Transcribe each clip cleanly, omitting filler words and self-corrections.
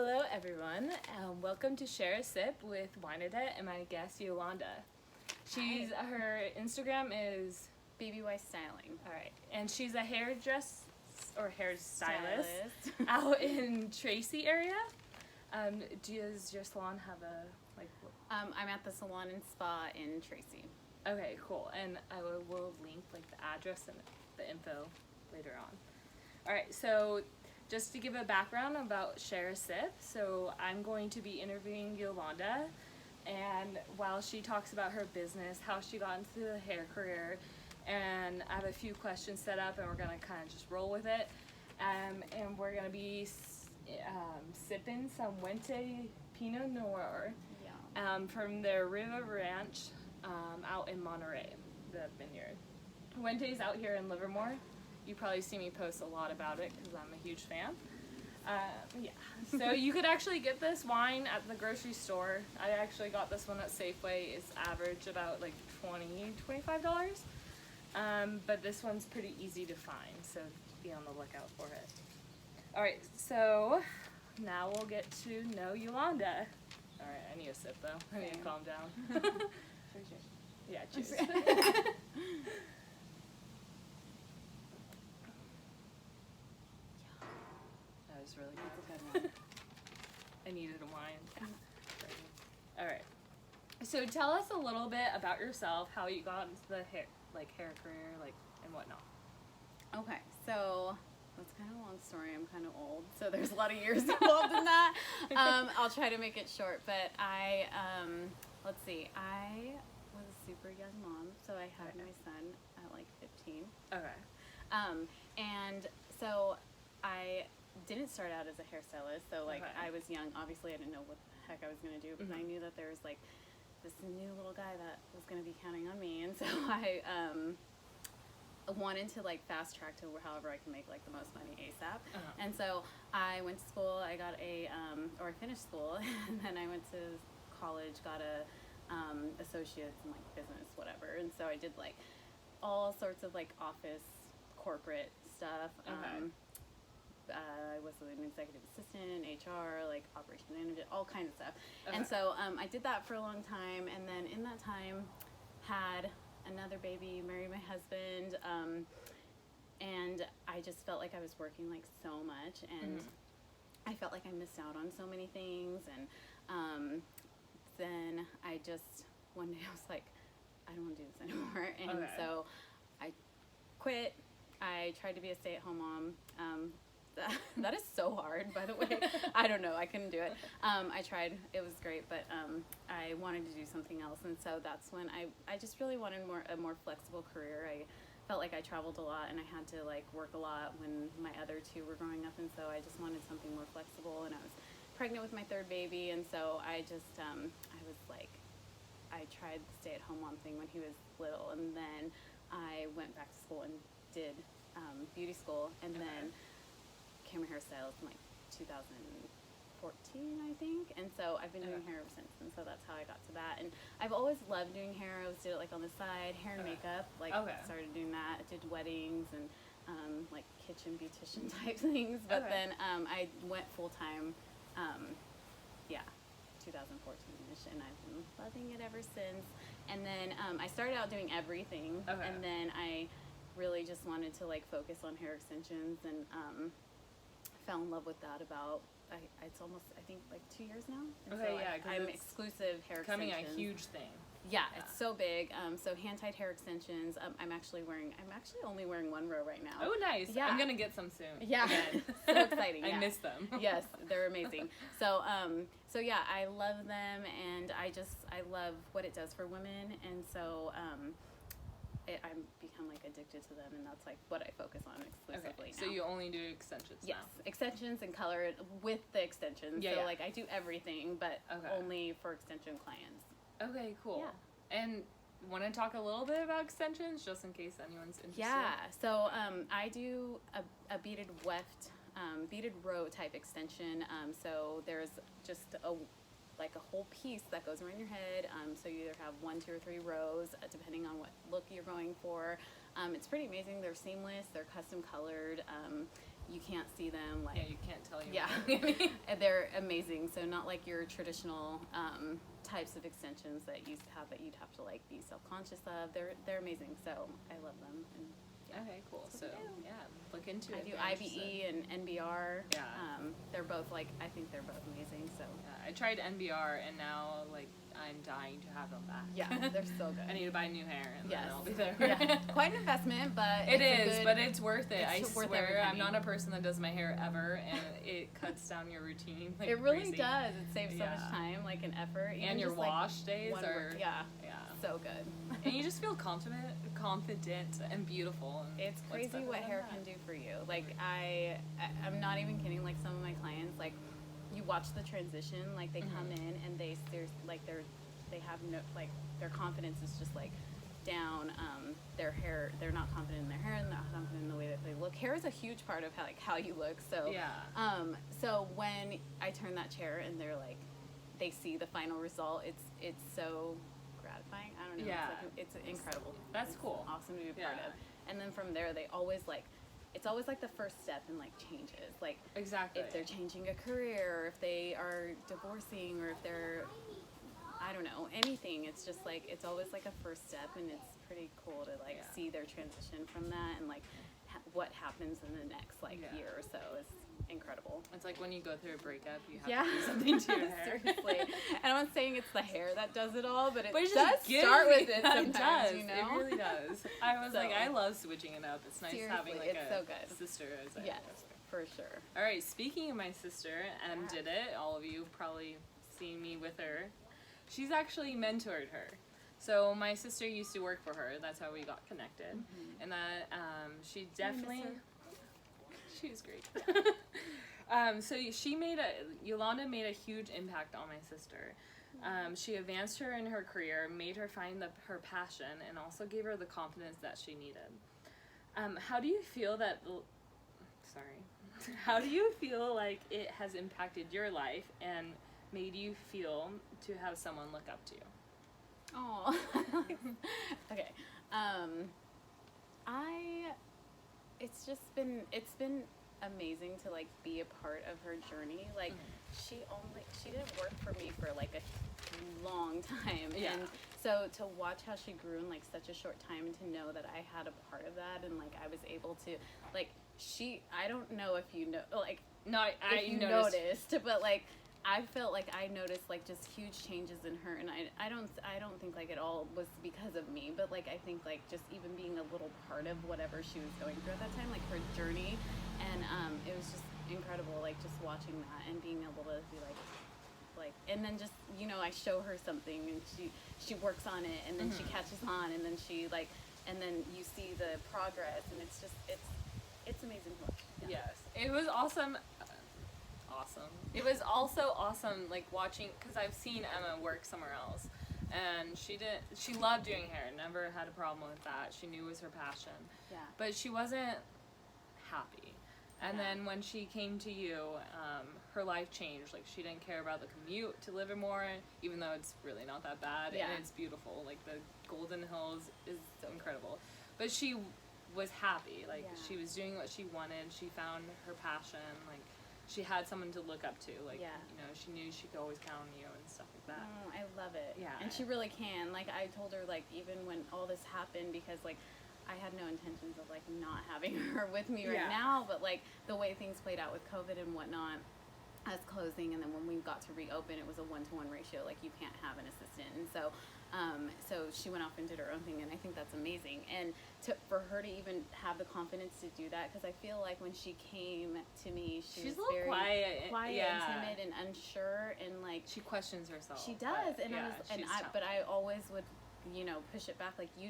Hello everyone, welcome to Share a Sip with Wineadette and my guest Yolanda. Her Instagram is Baby Wife Styling. alright, and she's a hairstylist Stylist. out in Tracy area. Does your salon have a I'm at the Salon and Spa in Tracy. Okay, cool, and I will link like the address and the info later on. Alright, so just to give a background about Share a Sip, so I'm going to be interviewing Yolanda, and while she talks about her business, how she got into the hair career, and I have a few questions set up, and we're gonna kind of just roll with it, and we're gonna be sipping some Wente Pinot Noir Yeah. from their Riva ranch out in Monterey, the vineyard. Wente's out here in Livermore. You probably see me post a lot about it because I'm a huge fan. Yeah, so you could actually get this wine at the grocery store. I actually got this one at Safeway. It's average about like $20–25. But this one's pretty easy to find, so be on the lookout for it. Alright, so now we'll get to know Yolanda. Alright, I need a sip though. I need to calm down. Yeah, cheers. That was really good. I needed a wine. Alright. So tell us a little bit about yourself, how you got into the hair career, and whatnot. Okay, so that's kind of a long story. I'm kind of old, so there's a lot of years involved in that. I'll try to make it short, but I was a super young mom, so I had my son at like 15. Okay. And so I didn't start out as a hairstylist, so like Okay. I was young. Obviously, I didn't know what the heck I was gonna do, but I knew that there was like this new little guy that was gonna be counting on me, and so I wanted to like fast track to however I can make like the most money ASAP. And so I went to school. I got I finished school, and then I went to college, got a associates in like business, whatever. And so I did like all sorts of like office, corporate stuff. I was an executive assistant, HR, like operation manager, all kinds of stuff. And so I did that for a long time, and then in that time had another baby, married my husband, and I just felt like I was working like so much, and I felt like I missed out on so many things. And then I just one day I was like, I don't want to do this anymore. And so I quit. I tried to be a stay-at-home mom. That is so hard, by the way. I don't know, I couldn't do it. I tried, it was great, but I wanted to do something else, and so that's when I just really wanted a more flexible career. I felt like I traveled a lot, and I had to like work a lot when my other two were growing up, and so I just wanted something more flexible, and I was pregnant with my third baby, and so I just, I was like, I tried the stay-at-home mom thing when he was little, and then I went back to school and did beauty school, and then became a hairstylist in like 2014, I think, and so I've been doing hair ever since, and so that's how I got to that. And I've always loved doing hair. I always did it like on the side, hair and makeup, like started doing that. I did weddings and like kitchen beautician type things, but then I went full-time 2014ish, and I've been loving it ever since. And then I started out doing everything, and then I really just wanted to like focus on hair extensions, and fell in love with that about it's almost, I think, like 2 years now. And so I'm exclusive hair becoming extensions. a huge thing. Yeah, it's so big. So hand-tied hair extensions. I'm actually only wearing one row right now. Oh, nice. Yeah. I'm gonna get some soon. Yeah. So exciting. I miss them. Yes, they're amazing. So yeah, I love them, and I love what it does for women, and so I'm become like addicted to them, and that's like what I focus on exclusively now. So you only do extensions now? Yes, extensions and color with the extensions. So like I do everything, but only for extension clients. Okay, cool. Yeah. And want to talk a little bit about extensions, just in case anyone's interested? Yeah, so I do a beaded weft, beaded row type extension. So there's just a whole piece that goes around your head. So you either have 1, 2, or 3 rows, depending on what look you're going for. It's pretty amazing. They're seamless. They're custom colored. you can't see them. Like, Yeah, you can't tell you. Yeah, and they're amazing. So not like your traditional types of extensions that you used to have that you'd have to like be self-conscious of. They're amazing. So I love them. And, yeah. Okay, cool. So yeah, look into I it. do IBE and NBR. Yeah. They're both like, I think they're both amazing. So Yeah, I tried NBR and now like I'm dying to have them back. yeah, they're so good. I need to buy new hair and Yes. then I'll be there. Yeah. Quite an investment, but It it's a is, good- but it's worth it. I it's worth swear, every I'm penny. not a person that does my hair ever, and it cuts down your routine. Like It really crazy. does. It saves so Yeah. much time, like, and effort. Even And your just, like, wash days one are work- yeah, so good. and you just feel confident and beautiful. And It's what's crazy better what than hair that? can do for you. Like I'm not even kidding. Like some of my clients, like you watch the transition. Like they come in and they have no, like their confidence is just like down. Their hair, they're not confident in their hair and they're not confident in the way that they look. Hair is a huge part of how you look. So Yeah. So when I turn that chair and they're like, they see the final result. It's so gratifying. I don't know. Yeah. It's incredible. That's It's cool. Awesome to be a part Yeah. of. And then from there, they always like, it's always like the first step in like changes. Like Exactly. if they're changing a career, or if they are divorcing, or if they're, I don't know, anything. It's just like, it's always like a first step, and it's pretty cool to like Yeah. see their transition from that and like what happens in the next like Yeah. year or so. It's incredible. It's like when you go through a breakup, you have Yeah. to do something to your hair. Seriously. And I'm not saying it's the hair that does it all, but it But it does just gives start me- with it sometimes, does. you know? It really does. I was like, So- I love switching it up. It's nice having Seriously, like it's a so good. sister as a Yes, hairdresser. for sure. All right, speaking of my sister, Yeah. Dette, all of you have probably seen me with her. She's actually mentored her. So my sister used to work for her. That's how we got connected. And that she definitely, her. she was great. So Yolanda made a huge impact on my sister. She advanced her in her career, made her find her passion, and also gave her the confidence that she needed. How do you feel how do you feel like it has impacted your life and made you feel to have someone look up to you? Oh. Okay. It's been amazing to like be a part of her journey. Like she didn't work for me for like a long time. Yeah. And so to watch how she grew in like such a short time, and to know that I had a part of that, and like I was able to like, I don't know if you know, like, No, if you noticed, but like I felt like I noticed like just huge changes in her, and I don't think like it all was because of me, but like I think like just even being a little part of whatever she was going through at that time, like her journey, and it was just incredible, like just watching that and being able to be like, and then just, you know, I show her something and she works on it, and then she catches on, and then she like, and then you see the progress, and it's just it's amazing to watch. Yeah. Yes, it was awesome. It was also awesome, like watching, because I've seen Emma work somewhere else, and she loved doing hair, never had a problem with that. She knew it was her passion, Yeah. but she wasn't happy. And Yeah. then when she came to you, her life changed. Like, she didn't care about the commute to Livermore, even though it's really not that bad, Yeah. and it's beautiful. Like, the Golden Hills is incredible. But she was happy. Like, Yeah. she was doing what she wanted. She found her passion. Like, she had someone to look up to. Like, Yeah. you know, she knew she could always count on you and stuff like that. Oh, I love it. Yeah. And she really can. Like, I told her, like, even when all this happened, because, like, I had no intentions of, like, not having her with me right Yeah. now, but, like, the way things played out with COVID and whatnot, us closing, and then when we got to reopen, it was a 1-to-1 ratio. Like, you can't have an assistant. And so, so she went off and did her own thing, and I think that's amazing. And for her to even have the confidence to do that, because I feel like when she came to me, She's was a little very quiet. Yeah. and timid and unsure, and, like, She questions herself. she does, but, and yeah, she's tough. but I always would, you know, push it back, like, Yeah.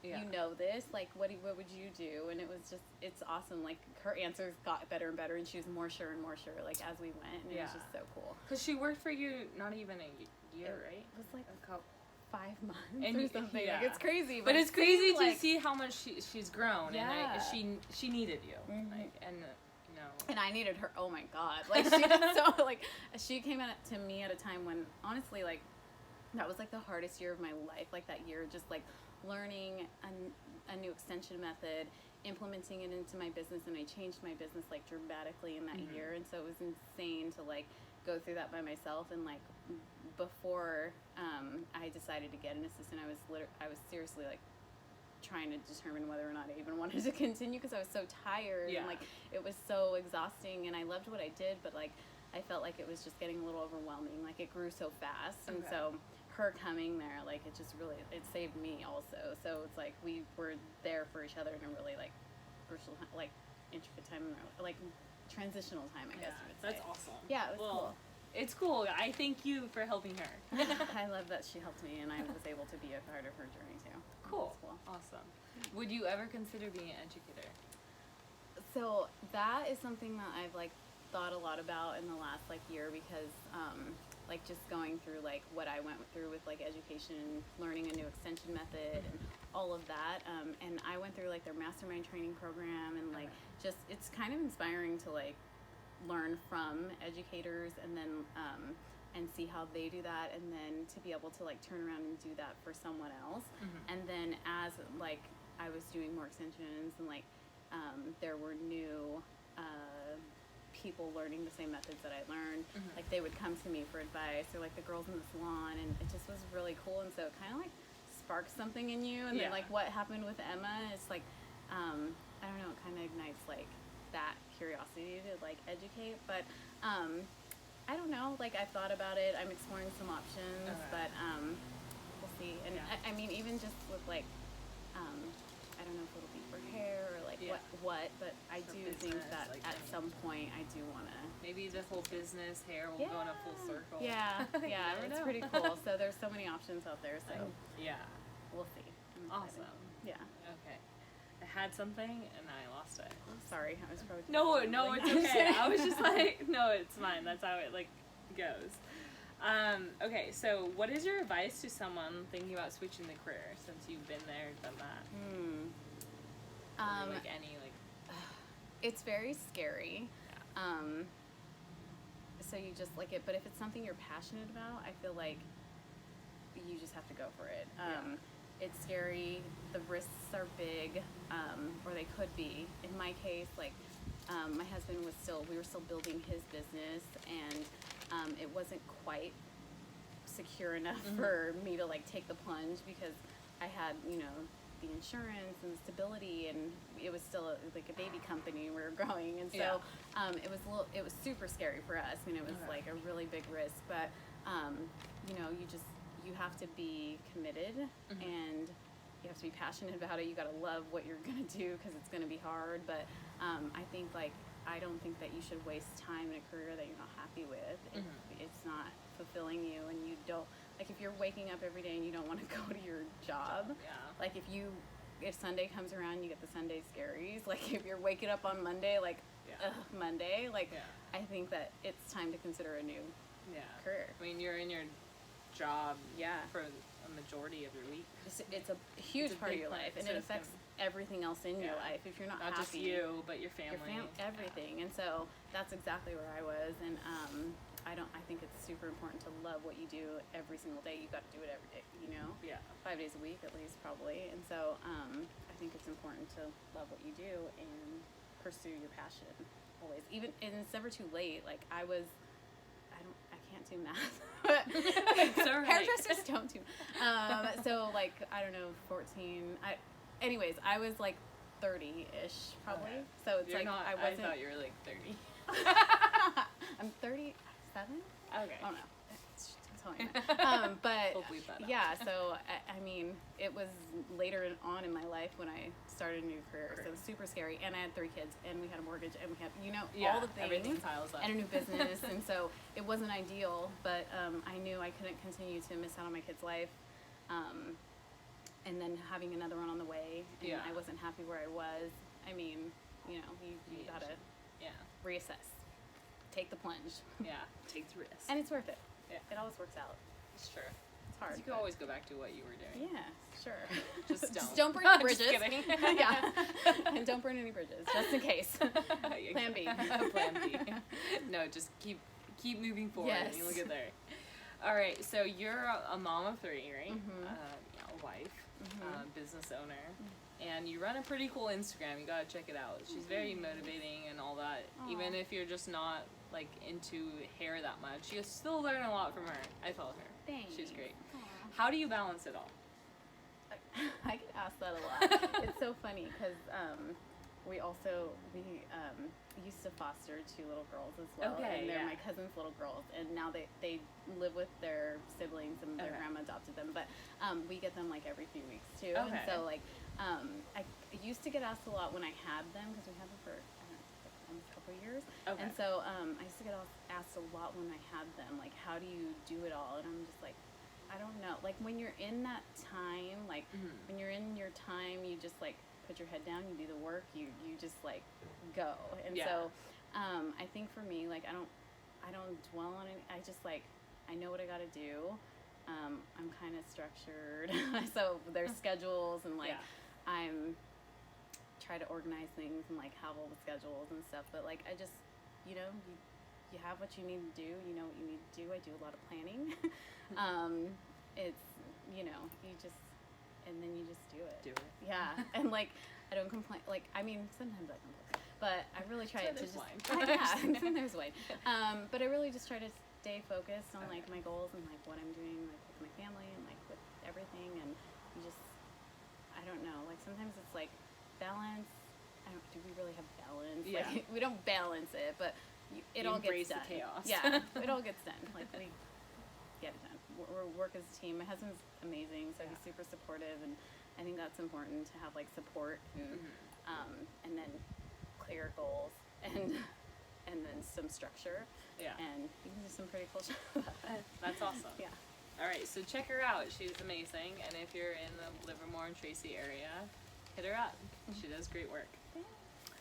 you know this, like, what would you do? And it was just, it's awesome. Like, her answers got better and better, and she was more sure and more sure, like, as we went, and it was Yeah. just so cool. Because she worked for you not even a year, right? It was like A couple. 5 months And or something. yeah. Like, it's crazy, But it's it crazy seemed to like- see how much she's grown, Yeah. and she needed you, Mhm. like, and you know. And I needed her. Oh my God! Like, she did so, like, she came to me at a time when, honestly, like, that was like the hardest year of my life. Like, that year, just like learning a new extension method, implementing it into my business, and I changed my business like dramatically in that year, and so it was insane to like go through that by myself. And like before I decided to get an assistant, I was seriously like trying to determine whether or not I even wanted to continue, because I was so tired and like it was so exhausting, and I loved what I did, but like I felt like it was just getting a little overwhelming. Like it grew so fast, and so her coming there, like it just really, it saved me also. So it's like we were there for each other in a really like crucial, like intricate time, like transitional time, I guess you would say. That's awesome. Yeah, it was cool. It's cool. I thank you for helping her. I love that she helped me, and I was able to be a part of her journey too. Cool. Awesome. Would you ever consider being an educator? So that is something that I've like thought a lot about in the last like year, because like just going through like what I went through with like education, learning a new extension method and all of that, and I went through like their mastermind training program, and like just it's kind of inspiring to like learn from educators, and then and see how they do that, and then to be able to like turn around and do that for someone else. And then as like I was doing more extensions, and like there were new people learning the same methods that I learned, like they would come to me for advice, or like the girls in the salon, and it just was really cool. And so it kind of like sparks something in you, and then like what happened with Emma, it's like I don't know, it kind of ignites like that curiosity to like educate. But I don't know, like I've thought about it, I'm exploring some options, but we'll see. And I mean, even just with like I don't know if it'll be for hair or like what, but I do think that like at some point I do want to. Maybe the whole business hair will go in a full circle. Yeah, it's pretty cool. So there's so many options out there. So we'll see. Awesome. Yeah. Okay. I had something and I lost it. I'm sorry. I was probably no, it's okay. I was just like, no, it's fine. That's how it like goes. Okay, so what is your advice to someone thinking about switching the career, since you've been there, done that? Like any like. It's very scary. So you just like it, but if it's something you're passionate about, I feel like you just have to go for it. It's scary. The risks are big, or they could be. In my case, like my husband we were still building his business, and it wasn't quite secure enough for me to like take the plunge, because I had, you know, the insurance and the stability, and it was still like a baby company we were growing, and so it was super scary for us. I mean, it was like a really big risk, but you know, you have to be committed, and you have to be passionate about it. You got to love what you're gonna do, because it's gonna be hard. But I think like I don't think that you should waste time in a career that you're not happy with. If it's not fulfilling you, and you don't like, if you're waking up every day and you don't want to go to your job, like if Sunday comes around, you get the Sunday scaries. Like if you're waking up on Monday, like Monday, like I think that it's time to consider a new career. I mean, you're in your job for a majority of your week. It's a huge part of your life, and it affects everything else in your life. If you're not happy, just you, but your family, everything. And so that's exactly where I was. And I think it's super important to love what you do every single day. You've got to do it every day, you know? 5 days a week at least, probably. And so I think it's important to love what you do and pursue your passion always. And it's never too late. Like I can't do math. Hairdressers don't do. So like, I don't know, 14. Anyways, I was like 30-ish probably. So it's like I wasn't. I thought you were like 30. I'm 37. Okay. Oh no. But so I mean, it was later on in my life when I started a new career, so it was super scary, and I had 3 kids, and we had a mortgage, and we had, you know, all the things, everything piles up, and a new business, and so it wasn't ideal, but I knew I couldn't continue to miss out on my kid's life, and then having another one on the way, and I wasn't happy where I was. I mean, you know, you gotta reassess, take the plunge, take the risk, and it's worth it. It always works out. It's true. It's hard. You can always go back to what you were doing. Yeah, sure. Just don't burn any bridges. Just kidding. And don't burn any bridges, just in case. Plan B. Plan B. No, just keep moving forward, and you'll get there. All right, so you're a mom of 3, right? A wife, business owner. And you run a pretty cool Instagram. You gotta check it out. She's very motivating and all that. Aw. Even if you're just not like into hair that much, you still learn a lot from her. I follow her. Thanks. She's great. Aw. How do you balance it all? I get asked that a lot. It's so funny because we used to foster 2 little girls as well. Okay, and they're yeah. my cousin's little girls. And now they live with their siblings and their Okay. grandma adopted them. But we get them like every few weeks too. Okay. And so like I used to get asked a lot when I had them because we had them for almost a couple of years. Okay. And so I used to get asked a lot when I had them, like, how do you do it all? And I'm just like, I don't know. Like, when you're in that time, like, when you're in your time, you just, like, put your head down, you do the work, you just, like, go. And so I think for me, like, I don't dwell on it. I just, like, I know what I got to do. I'm kind of structured. So there's schedules and, like, I'm try to organize things and, like, have all the schedules and stuff. But, like, I just, you know, you have what you need to do. You know what you need to do. I do a lot of planning. It's, you know, you just, and then you just do it. Do it. Yeah. And, like, I don't complain. Like, I mean, sometimes I complain. But I really try So to there's just, wine. yeah, there's wine. But I really just try to stay focused on, like, my goals and, like, what I'm doing, like, with my family and, like, with everything. And you just, I don't know. Like, sometimes it's, like, balance. Do we really have balance? Yeah. Like, we don't balance it, but it You all embrace gets the done. chaos. Yeah, it all gets done. Like, we get it done. We work as a team. My husband's amazing, so he's super supportive, and I think that's important to have, like, support and then clear goals and then some structure. Yeah. And you can do some pretty cool stuff. That's awesome. Yeah. All right, so check her out. She's amazing, and if you're in the Livermore and Tracy area, hit her up. She does great work.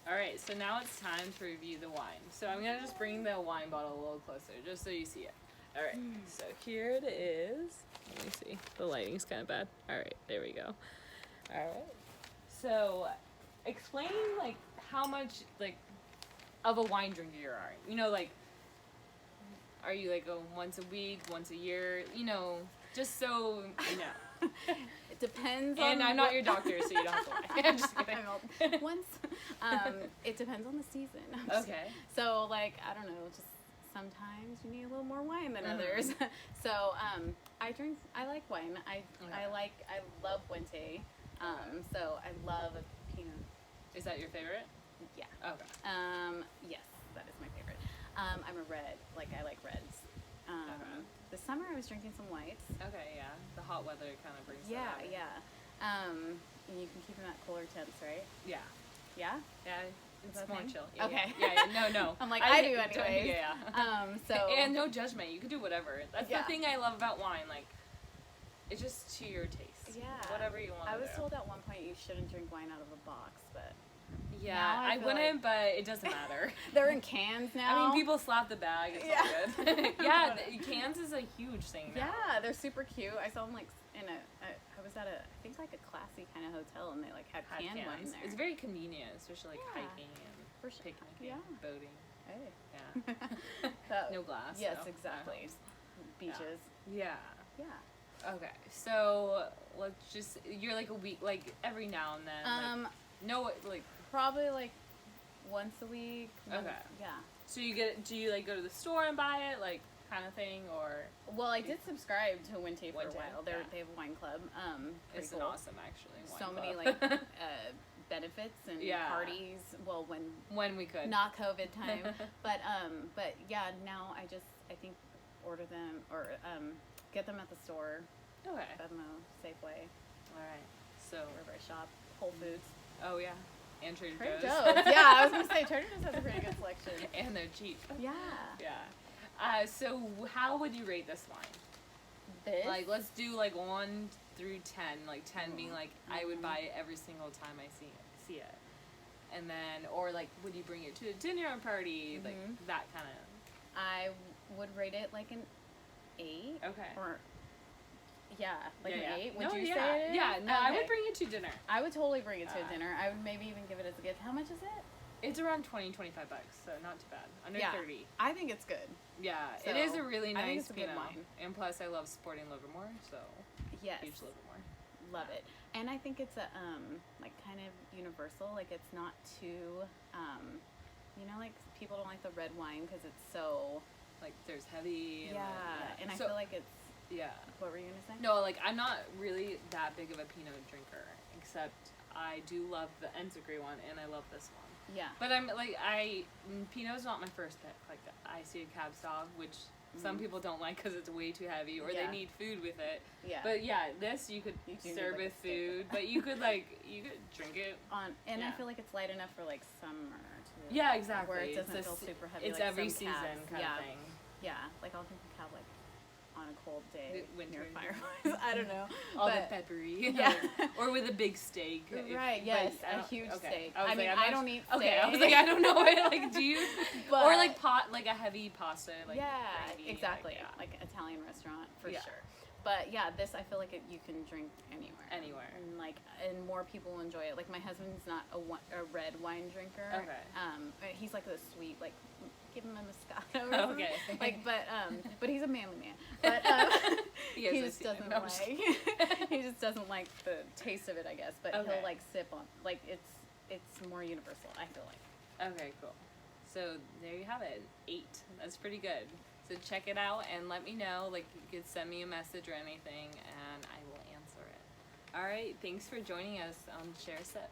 All right, so now it's time to review the wine. So I'm gonna just bring the wine bottle a little closer, just so you see it. All right, so here it is. Let me see. The lighting's kind of bad. All right, there we go. All right. So, explain like how much like of a wine drinker you are. You know, like, are you like a once a week, once a year? You know, just so you know. It depends on. And I'm not your doctor, so you don't have to lie. I'm just kidding. Once, it depends on the season. Okay. So, like, I don't know, just sometimes you need a little more wine than others. So, I like wine. I love Wente. So I love a Pinot. Is that your favorite? Yeah. Okay. Yes, that is my favorite. I'm a red. Like, I like reds. This summer I was drinking some whites. Okay, yeah. The hot weather kind of brings Yeah, that out. yeah. And you can keep them at cooler temps, right? Yeah. Yeah? Yeah. Is It's that a more thing? chill. Yeah, Okay. Yeah. No. I'm like, I do don't- anyways. Yeah. So. And no judgment. You can do whatever. That's the thing I love about wine. Like, it's just to your taste. Yeah. Whatever you want. I was to do. told at one point you shouldn't drink wine out of a box, but Yeah, now I I feel wouldn't, but it doesn't matter. they're in cans now. I mean, people slap the bag. It's all good. Yeah, cans is a huge thing now. Yeah, they're super cute. I saw them like in I was at I think like a classy kind of hotel, and they like had canned wine cans. there. It's very convenient, especially like Yeah. hiking and For sure. picnicking, Yeah. boating. Hey. Yeah. That- No glass. Yes, so, exactly. Beaches. Yeah. Yeah. Okay. So let's just you're like a week, like every now and then. Like, no, like Probably like once a week. Okay. Yeah. so you do you like go to the store and buy it, like kind of thing, or Well, I did subscribe to Wente for a Wente, while. They have a wine club. it's Pretty an cool. awesome actually. Wine So many club. like benefits and Yeah. parties. Well, when we could. not COVID time, but yeah. Now I think order them or get them at the store. Okay. Venmo, Safeway, All right. So. wherever I shop, Whole Foods. Oh yeah. And Trader Trader Joe's. Joe's. Yeah, I was gonna say Trader Joe's has a pretty good selection. And they're cheap. Yeah. Yeah. So how would you rate this wine? This. Like, let's do like 1 through 10. Like 10 being like I would buy it every single time I see it. And then, or like, would you bring it to a dinner party? Like that kind of. I would rate it like an 8. Okay. Or yeah, like yeah. an 8. Would No, you yeah. say it is? Yeah. No, I Okay. would bring it to dinner. I would totally bring it to a dinner. I would maybe even give it as a gift. How much is it? It's around $20-25, so not too bad. Under Yeah. 30. I think it's good. Yeah, So, it is a really I think nice it's a good Pinot. wine. And plus, I love sporting Livermore, so Yes. huge Livermore. Love it. And I think it's a like kind of universal. Like it's not too you know, like people don't like the red wine because it's so like there's heavy. Yeah, and I feel like it's. Yeah. What were you gonna say? No, like I'm not really that big of a Pinot drinker, except I do love the Enzuigiri one, and I love this one. Yeah. But I'm like Pinot's not my first pick. Like I see a cab sauv, which some people don't like because it's way too heavy, or they need food with it. Yeah. But yeah, this you could serve with food, but you could drink it and I feel like it's light enough for like summer too. Yeah, exactly. Where it doesn't feel super heavy. It's like every some season cabs. kind of thing. Yeah, like I'll drink a cab like on a cold day Winter near fireplace. I don't know. All the peppery. Yeah. Or with a big steak. Right, yes, a huge steak. I mean, I don't eat steak. Okay, I was like, I don't know. Like, do you? But, or like like a heavy pasta. Like gravy, exactly. Like Italian restaurant for Yeah. sure. But yeah, this I feel like you can drink anywhere. Anywhere. And more people will enjoy it. Like my husband's not a red wine drinker. Okay. He's like a sweet give him a Moscato. Or something. Okay. But he's a manly man. But he just doesn't he just doesn't like the taste of it, I guess. But he'll like sip on it's more universal, I feel like. Okay, cool. So there you have it. 8. That's pretty good. So check it out and let me know. Like you could send me a message or anything, and I will answer it. All right. Thanks for joining us on Share a Sip.